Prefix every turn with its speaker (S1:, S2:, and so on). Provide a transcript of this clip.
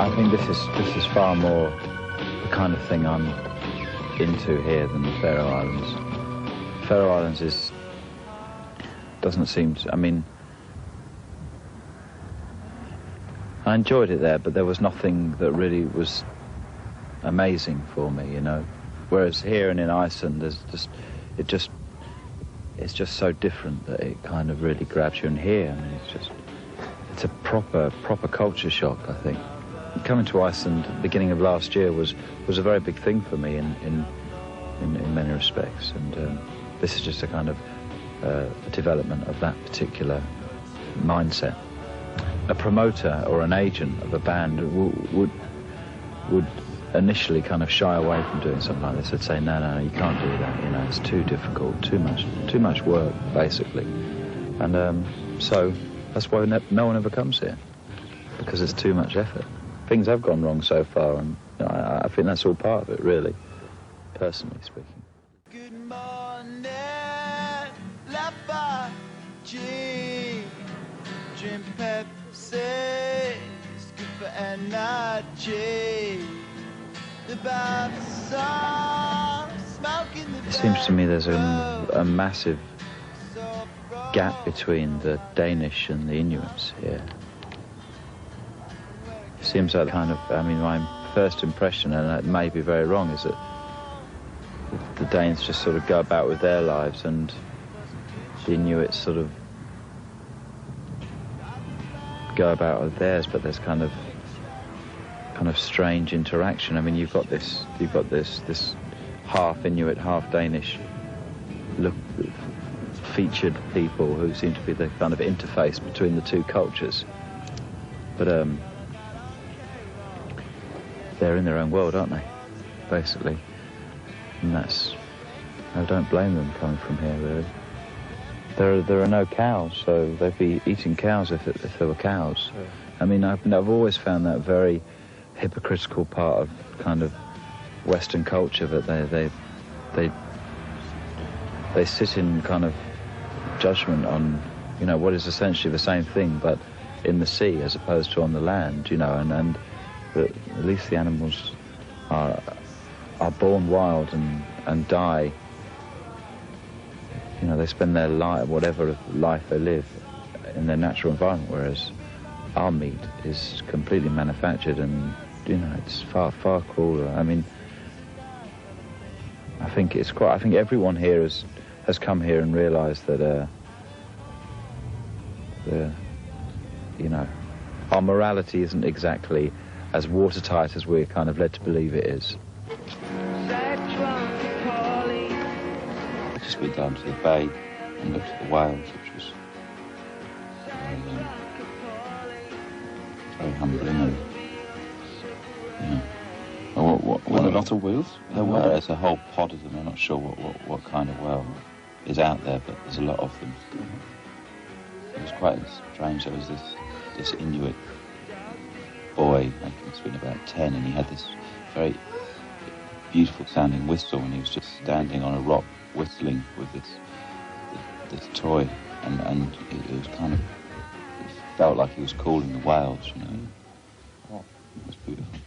S1: I think this is far more the kind of thing I'm into here than the Faroe Islands. Faroe Islands doesn't seem to, I mean, I enjoyed it there, but there was nothing that really was amazing for me, you know. Whereas here and in Iceland, it's just so different that it kind of really grabs you. And here, I mean, it's a proper culture shock, I think. Coming to Iceland at the beginning of last year was a very big thing for me in many respects, and this is just a kind of a development of that particular mindset. A promoter or an agent of a band would initially kind of shy away from doing something like this. They'd say, no, you can't do that, you know, it's too difficult, too much work, basically. And so that's why no one ever comes here, because it's too much effort. Things have gone wrong so far, and you know, I think that's all part of it, really, personally speaking.
S2: Good morning, drink Pepsi, it's good for energy.
S1: It seems to me there's a massive gap between the Danish and the Inuits here. It seems like kind of, I mean, my first impression, and it may be very wrong, is that the Danes just sort of go about with their lives and the Inuits sort of go about with theirs, but there's kind of strange interaction. I mean, you've got this half Inuit, half Danish featured people who seem to be the kind of interface between the two cultures. But they're in their own world, aren't they? Basically, and I don't blame them coming from here, really. There are no cows, so they'd be eating cows if there were cows. I mean, I've always found that very hypocritical part of kind of Western culture, that they sit in kind of judgment on, you know, what is essentially the same thing, but in the sea as opposed to on the land, you know, and that at least the animals are born wild and die. You know, they spend their life, whatever life they live, in their natural environment, whereas our meat is completely manufactured, and you know, it's far crueler. I mean, I think everyone here has come here and realised that you know, our morality isn't exactly as watertight as we're kind of led to believe it is.
S3: I just went down to the bay and looked at the whales, which was very humbling. And, you know,
S4: Were a lot of whales?
S3: There were. There's a whole pod of them. I'm not sure what kind of whale is out there, but there's a lot of them. It was quite strange. There was this Inuit boy, I think he must have been about 10, and he had this very beautiful sounding whistle, and he was just standing on a rock whistling with this toy, and it was kind of, it felt like he was calling the whales, you know. It was beautiful.